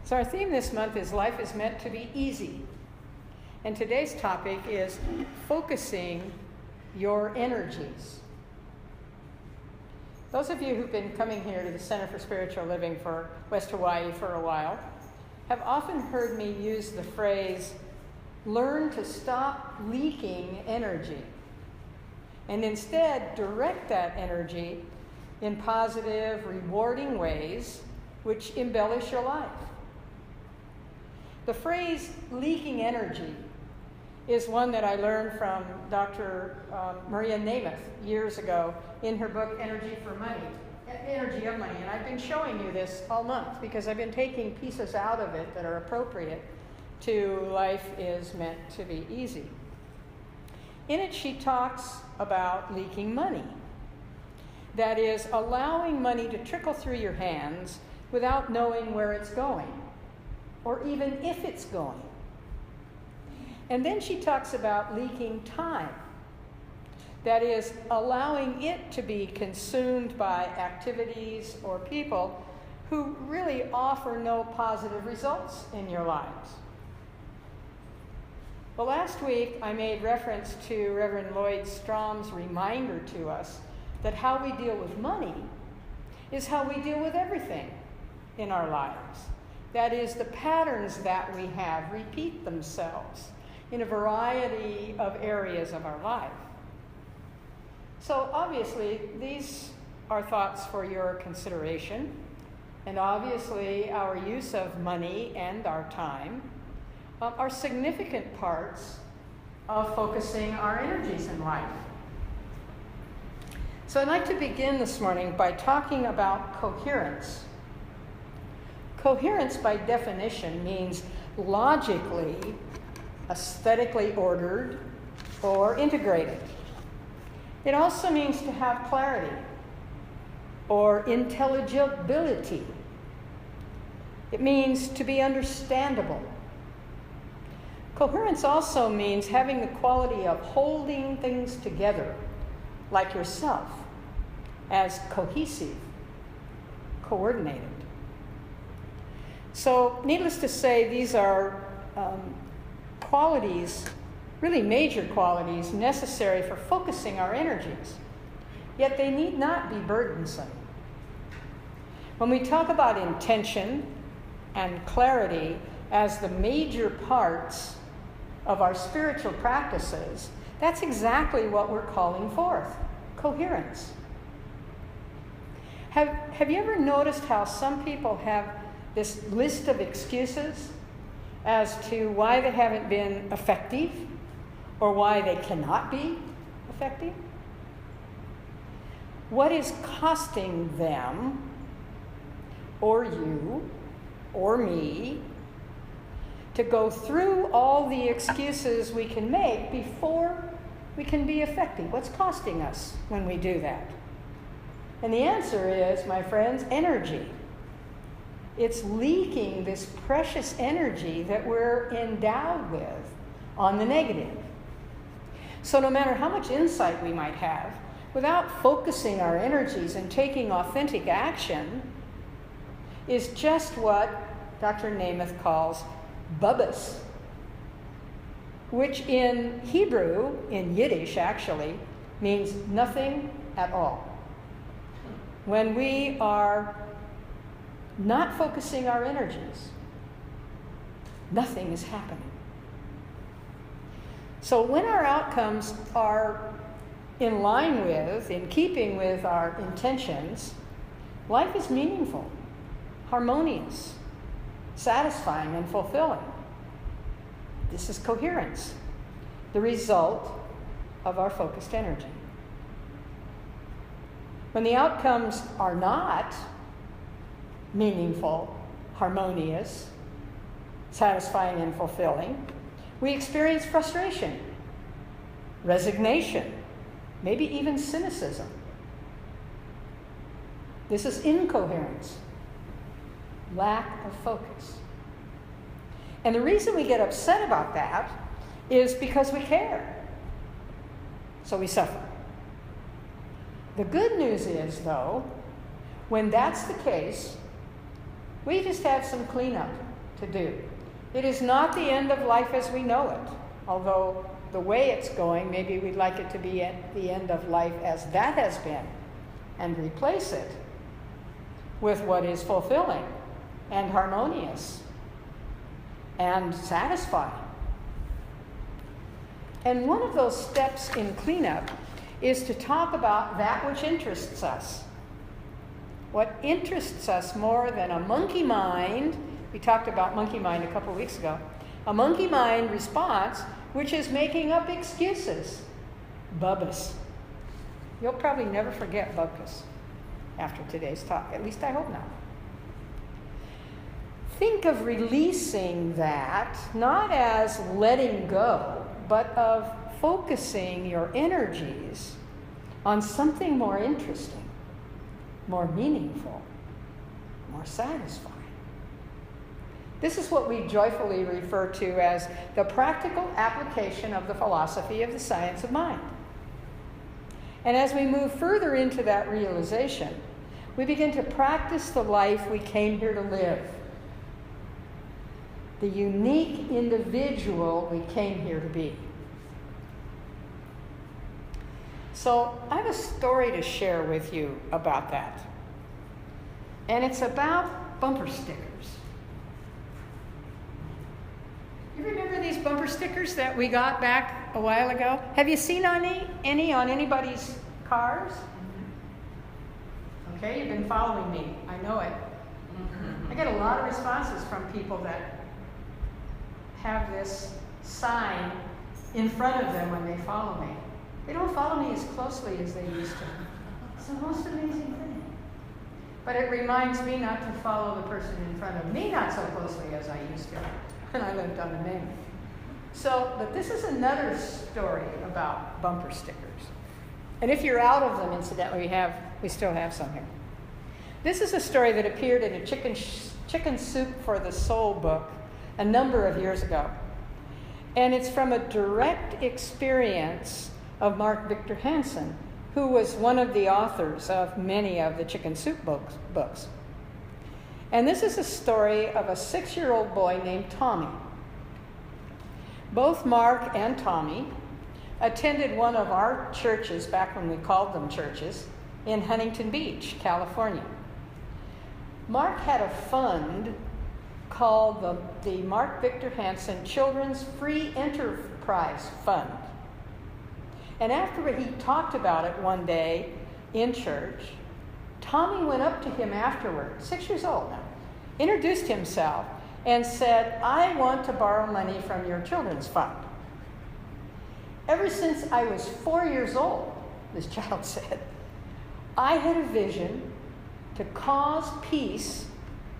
So our theme this month is Life is Meant to be Easy. And today's topic is focusing your energies. Those of you who've been coming here to the Center for Spiritual Living for West Hawaii for a while have often heard me use the phrase, learn to stop leaking energy, and instead direct that energy in positive, rewarding ways which embellish your life. The phrase leaking energy is one that I learned from Dr. Maria Namath years ago in her book, Energy of Money. And I've been showing you this all month because I've been taking pieces out of it that are appropriate to Life is Meant to be Easy. In it, she talks about leaking money. That is, allowing money to trickle through your hands without knowing where it's going, or even if it's going. And then she talks about leaking time. That is, allowing it to be consumed by activities or people who really offer no positive results in your lives. Well, last week I made reference to Reverend Lloyd Strom's reminder to us that how we deal with money is how we deal with everything in our lives. That is, the patterns that we have repeat themselves in a variety of areas of our life. So obviously, these are thoughts for your consideration, and obviously our use of money and our time are significant parts of focusing our energies in life. So I'd like to begin this morning by talking about coherence. Coherence, by definition, means logically, aesthetically ordered, or integrated. It also means to have clarity or intelligibility. It means to be understandable. Coherence also means having the quality of holding things together, like yourself, as cohesive, coordinated. So, needless to say, these are qualities, really major qualities, necessary for focusing our energies. Yet they need not be burdensome. When we talk about intention and clarity as the major parts of our spiritual practices, that's exactly what we're calling forth, coherence. Have you ever noticed how some people have this list of excuses as to why they haven't been effective or why they cannot be effective? What is costing them, or you, or me, to go through all the excuses we can make before we can be effective? What's costing us when we do that? And the answer is, my friends, energy. It's leaking this precious energy that we're endowed with on the negative. So no matter how much insight we might have, without focusing our energies and taking authentic action, is just what Dr. Namath calls bubbas, which in Hebrew, in Yiddish actually, means nothing at all. When we are not focusing our energies, nothing is happening. So when our outcomes are in line with, in keeping with our intentions, life is meaningful, harmonious, satisfying, and fulfilling. This is coherence, the result of our focused energy. When the outcomes are not meaningful, harmonious, satisfying, and fulfilling, we experience frustration, resignation, maybe even cynicism. This is incoherence, lack of focus. And the reason we get upset about that is because we care. So we suffer. The good news is, though, when that's the case, we just have some cleanup to do. It is not the end of life as we know it, although the way it's going, maybe we'd like it to be at the end of life as that has been, and replace it with what is fulfilling and harmonious and satisfying. And one of those steps in cleanup is to talk about that which interests us. What interests us more than a monkey mind, we talked about monkey mind a couple weeks ago, a monkey mind response, which is making up excuses. Bubbus. You'll probably never forget Bubbus after today's talk. At least I hope not. Think of releasing that, not as letting go, but of focusing your energies on something more interesting, more meaningful, more satisfying. This is what we joyfully refer to as the practical application of the philosophy of the science of mind. And as we move further into that realization, we begin to practice the life we came here to live. The unique individual we came here to be. So I have a story to share with you about that. And it's about bumper stickers. You remember these bumper stickers that we got back a while ago? Have you seen any on anybody's cars? Okay, you've been following me. I know it. I get a lot of responses from people that have this sign in front of them when they follow me. They don't follow me as closely as they used to. It's the most amazing thing. But it reminds me not to follow the person in front of me not so closely as I used to when I lived on the main. But this is another story about bumper stickers. And if you're out of them, incidentally, we still have some here. This is a story that appeared in a Chicken Soup for the Soul book a number of years ago. And it's from a direct experience of Mark Victor Hansen, who was one of the authors of many of the Chicken Soup books. And this is a story of a 6-year-old boy named Tommy. Both Mark and Tommy attended one of our churches, back when we called them churches, in Huntington Beach, California. Mark had a fund called the Mark Victor Hansen Children's Free Enterprise Fund. And after he talked about it one day in church, Tommy went up to him afterward, 6 years old now, introduced himself, and said, "I want to borrow money from your children's fund." Ever since I was 4 years old, this child said, I had a vision to cause peace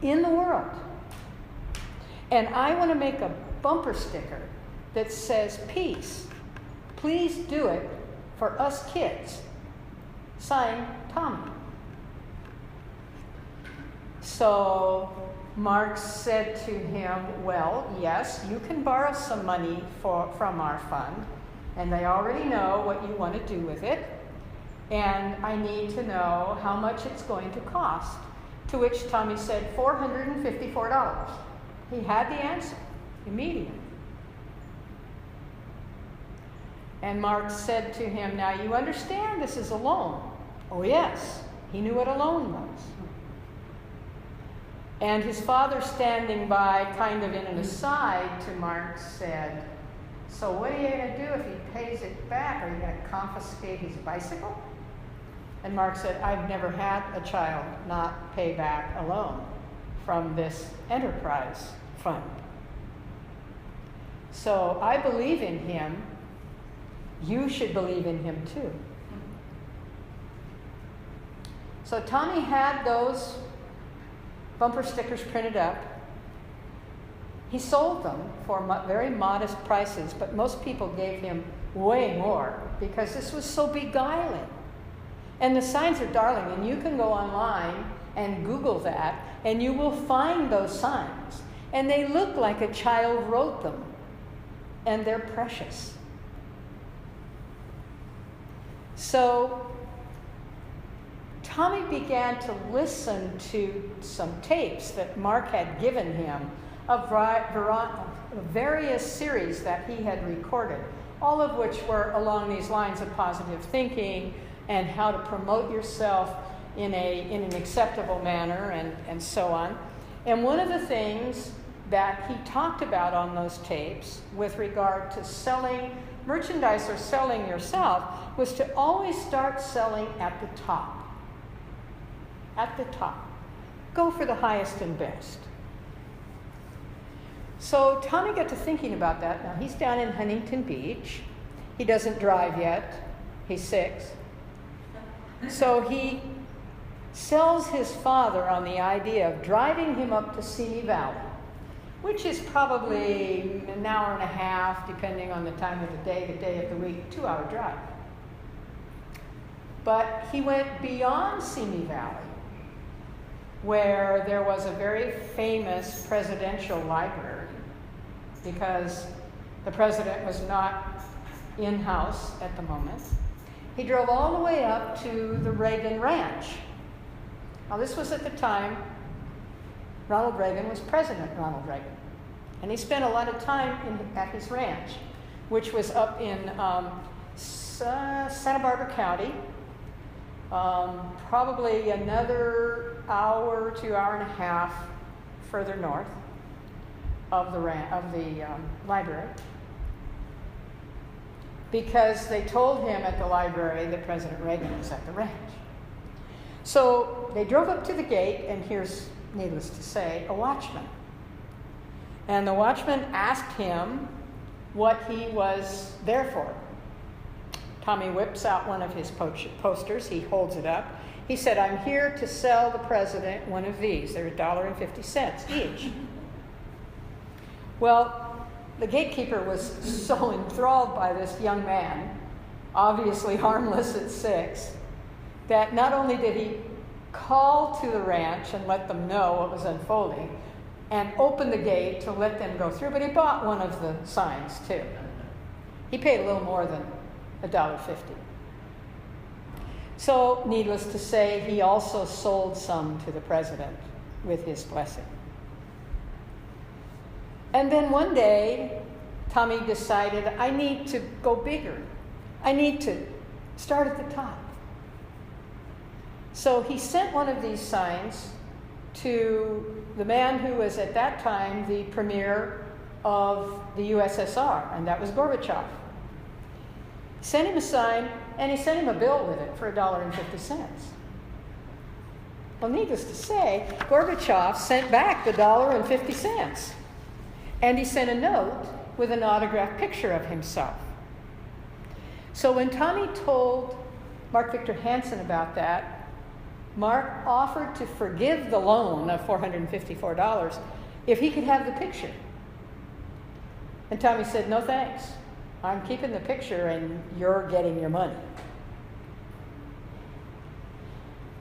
in the world. And I want to make a bumper sticker that says, "Peace. Please do it for us kids." Signed, Tommy. So Mark said to him, "Well, yes, you can borrow some money from our fund, and they already know what you want to do with it, and I need to know how much it's going to cost." To which Tommy said, $454. He had the answer immediately. And Mark said to him, "Now you understand this is a loan." Oh yes, he knew what a loan was. And his father, standing by, kind of in an aside to Mark, said, "So what are you going to do if he pays it back? Are you going to confiscate his bicycle?" And Mark said, "I've never had a child not pay back a loan from this enterprise fund. So I believe in him. You should believe in him too." So Tommy had those bumper stickers printed up. He sold them for very modest prices, but most people gave him way more because this was so beguiling. And the signs are darling, and you can go online and Google that, and you will find those signs. And they look like a child wrote them, and they're precious. So Tommy began to listen to some tapes that Mark had given him of various series that he had recorded, all of which were along these lines of positive thinking and how to promote yourself in an acceptable manner and so on. And one of the things that he talked about on those tapes with regard to selling merchandise or selling yourself was to always start selling at the top. At the top. Go for the highest and best. So Tommy got to thinking about that. Now he's down in Huntington Beach. He doesn't drive yet. He's 6. So he sells his father on the idea of driving him up to Simi Valley, which is probably an hour and a half, depending on the time of the day of the week, 2-hour drive. But he went beyond Simi Valley, where there was a very famous presidential library, because the president was not in-house at the moment. He drove all the way up to the Reagan Ranch. Now, this was at the time Ronald Reagan was President Ronald Reagan. And he spent a lot of time at his ranch, which was up in Santa Barbara County, probably another hour to hour and a half further north of the library, because they told him at the library that President Reagan was at the ranch. So they drove up to the gate, and here's, needless to say, a watchman. And the watchman asked him what he was there for. Tommy whips out one of his posters. He holds it up. He said, "I'm here to sell the president one of these. They're $1.50 each." Well, the gatekeeper was so enthralled by this young man, obviously harmless at 6, that not only did he call to the ranch and let them know what was unfolding and open the gate to let them go through, but he bought one of the signs too. He paid a little more than $1.50. So, needless to say, he also sold some to the president with his blessing. And then one day, Tommy decided, I need to go bigger. I need to start at the top. So he sent one of these signs to the man who was at that time the premier of the USSR, and that was Gorbachev. Sent him a sign, and he sent him a bill with it for $1.50. Well, needless to say, Gorbachev sent back the $1.50. And he sent a note with an autographed picture of himself. So when Tommy told Mark Victor Hansen about that, Mark offered to forgive the loan of $454 if he could have the picture. And Tommy said, "No thanks. I'm keeping the picture and you're getting your money."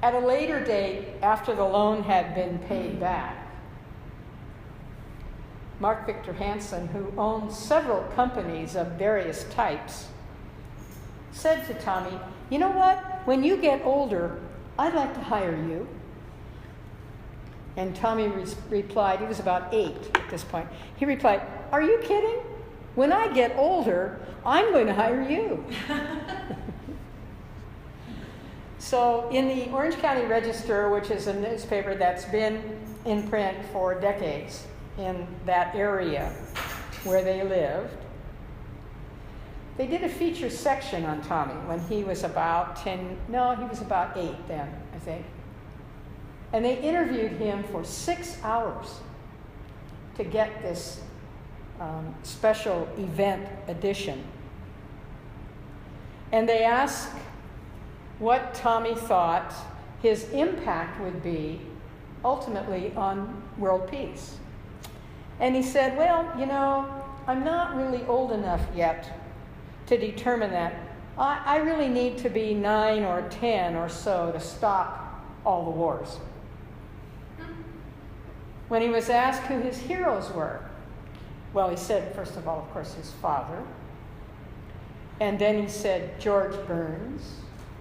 At a later date, after the loan had been paid back, Mark Victor Hansen, who owned several companies of various types, said to Tommy, "You know what? When you get older, I'd like to hire you." And Tommy replied, he was about 8 at this point. He replied, "Are you kidding? When I get older, I'm going to hire you." So in the Orange County Register, which is a newspaper that's been in print for decades in that area where they lived, they did a feature section on Tommy when he was about 8 then, I think. And they interviewed him for 6 hours to get this special event edition. And they asked what Tommy thought his impact would be ultimately on world peace. And he said, "Well, you know, I'm not really old enough yet to determine that. I really need to be 9 or 10 or so to stop all the wars." When he was asked who his heroes were, well, he said, first of all, of course, his father. And then he said George Burns.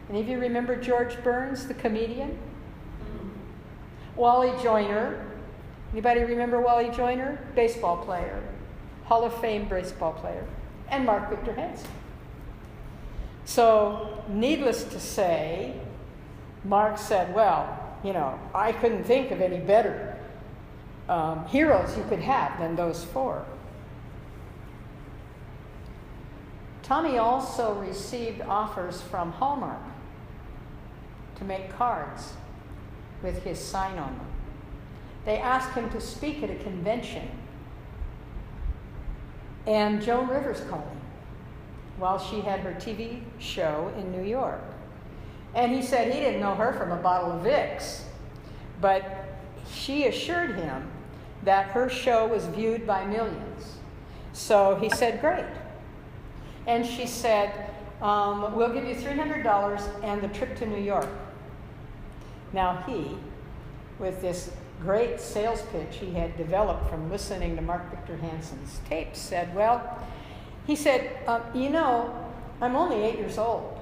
Any of you remember George Burns, the comedian? Wally Joyner, Anybody remember Wally Joyner? Baseball player, Hall of Fame baseball player, and Mark Victor Hansen. So, needless to say, Mark said, well, I couldn't think of any better heroes you could have than those four. Tommy also received offers from Hallmark to make cards with his sign on them. They asked him to speak at a convention, and Joan Rivers called him while she had her TV show in New York. And he said he didn't know her from a bottle of Vicks, but she assured him that her show was viewed by millions. So he said, great. And she said, we'll give you $300 and the trip to New York. Now he, with this great sales pitch he had developed from listening to Mark Victor Hansen's tapes, said, he said, I'm only 8 years old,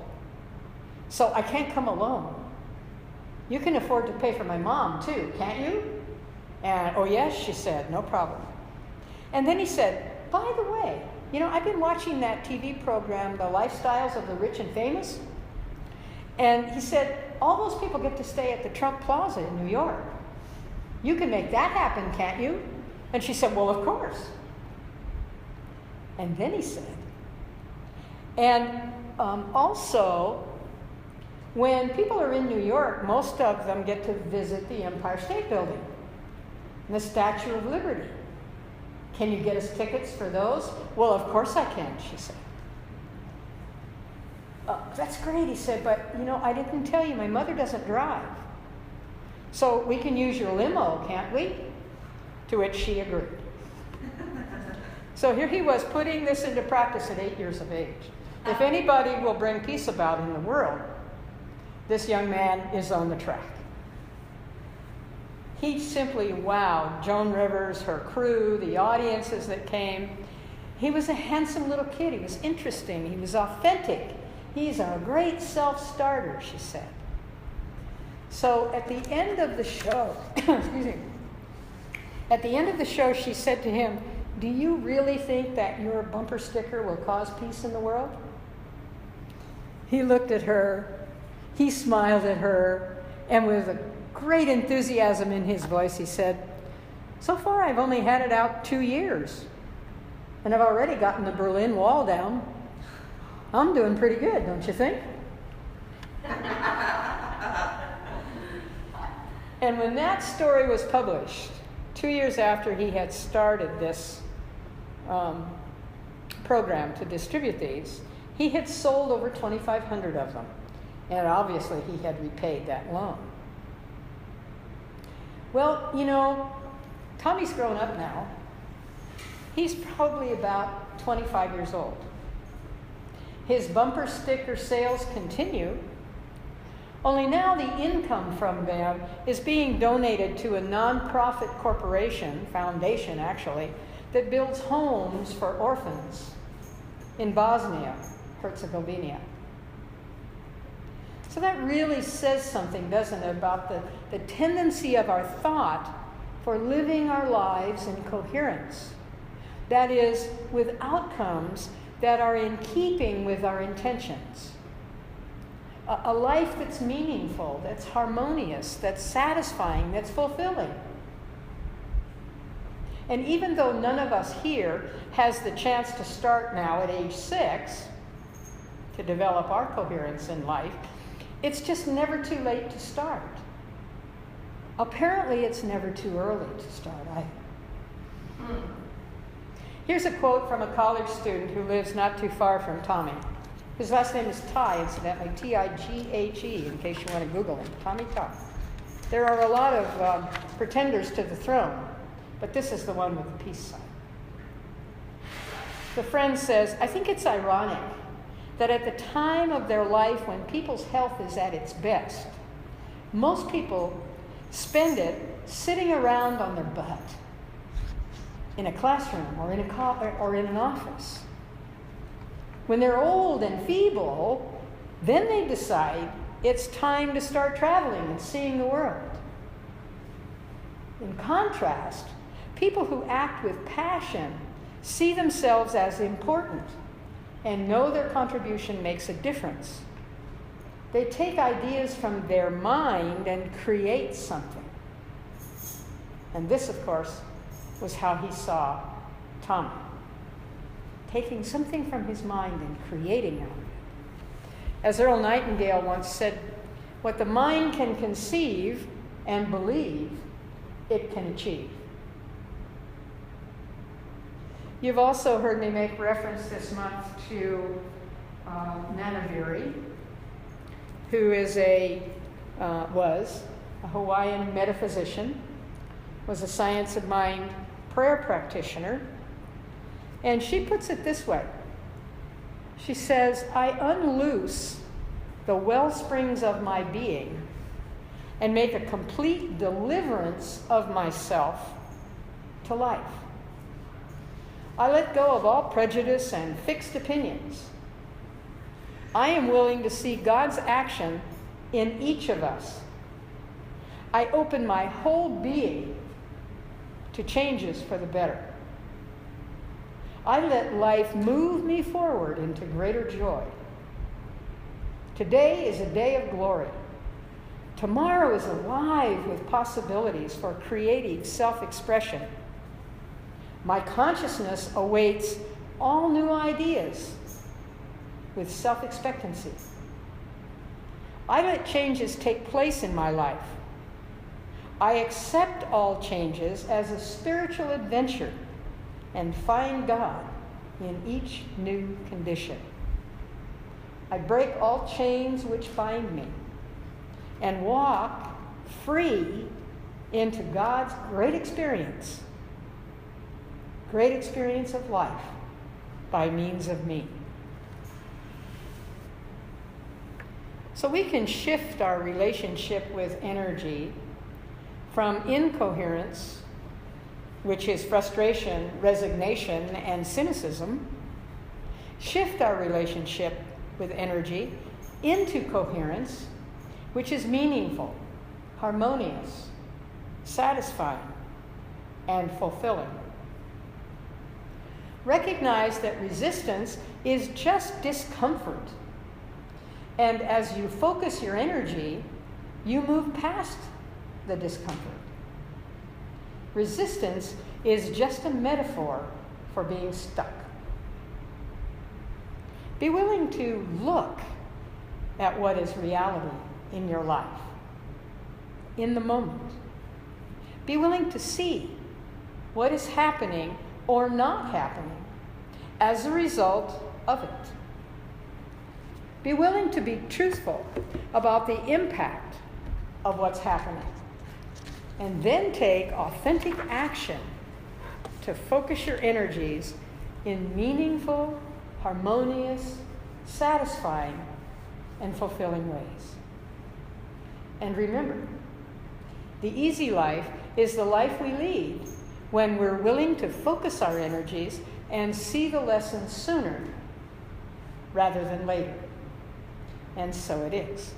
so I can't come alone. You can afford to pay for my mom too, can't you? And, oh yes, she said, no problem. And then he said, by the way, I've been watching that TV program, The Lifestyles of the Rich and Famous. And he said, all those people get to stay at the Trump Plaza in New York. You can make that happen, can't you? And she said, well, of course. And then he said, and also, when people are in New York, most of them get to visit the Empire State Building and the Statue of Liberty. Can you get us tickets for those? Well, of course I can, she said. That's great, he said, but I didn't tell you, my mother doesn't drive. So we can use your limo, can't we? To which she agreed. So here he was putting this into practice at 8 years of age. If anybody will bring peace about in the world, this young man is on the track. He simply wowed Joan Rivers, her crew, the audiences that came. He was a handsome little kid. He was interesting. He was authentic. He's a great self-starter, she said. So at the end of the show, excuse me, at the end of the show, she said to him, do you really think that your bumper sticker will cause peace in the world? He looked at her, he smiled at her, and with a great enthusiasm in his voice, he said, so far I've only had it out 2 years, and I've already gotten the Berlin Wall down. I'm doing pretty good, don't you think? And when that story was published, 2 years after he had started this program to distribute these, he had sold over 2,500 of them. And obviously he had repaid that loan. Well, Tommy's grown up now. He's probably about 25 years old. His bumper sticker sales continue, only now the income from them is being donated to a nonprofit corporation, foundation actually, that builds homes for orphans in Bosnia, Herzegovina. So that really says something, doesn't it, about the tendency of our thought for living our lives in coherence. That is, with outcomes that are in keeping with our intentions. A life that's meaningful, that's harmonious, that's satisfying, that's fulfilling. And even though none of us here has the chance to start now at age 6 to develop our coherence in life, it's just never too late to start. Apparently, it's never too early to start either. Here's a quote from a college student who lives not too far from Tommy. His last name is Ty, incidentally, T-I-G-H-E, in case you want to Google him, Tommy Ty. There are a lot of pretenders to the throne, but this is the one with the peace sign. The friend says, I think it's ironic that at the time of their life when people's health is at its best, most people spend it sitting around on their butt in a classroom or in an office. When they're old and feeble, then they decide it's time to start traveling and seeing the world. In contrast, people who act with passion see themselves as important and know their contribution makes a difference. They take ideas from their mind and create something. And this, of course, was how he saw Tommy. Taking something from his mind and creating out of it. As Earl Nightingale once said, what the mind can conceive and believe, it can achieve. You've also heard me make reference this month to Nanaviri, who was a Hawaiian metaphysician, was a Science of Mind prayer practitioner, and she puts it this way. She says, I unloose the well springs of my being and make a complete deliverance of myself to life. I let go of all prejudice and fixed opinions. I am willing to see God's action in each of us. I open my whole being to changes for the better. I let life move me forward into greater joy. Today is a day of glory. Tomorrow is alive with possibilities for creative self-expression. My consciousness awaits all new ideas with self-expectancy. I let changes take place in my life. I accept all changes as a spiritual adventure and find God in each new condition. I break all chains which bind me and walk free into God's great experience of life by means of me. So we can shift our relationship with energy from incoherence, which is frustration, resignation, and cynicism, shift our relationship with energy into coherence, which is meaningful, harmonious, satisfying, and fulfilling. Recognize that resistance is just discomfort. And as you focus your energy, you move past the discomfort. Resistance is just a metaphor for being stuck. Be willing to look at what is reality in your life, in the moment. Be willing to see what is happening or not happening as a result of it. Be willing to be truthful about the impact of what's happening, and then take authentic action to focus your energies in meaningful, harmonious, satisfying, and fulfilling ways. And remember, the easy life is the life we lead when we're willing to focus our energies and see the lessons sooner rather than later. And so it is.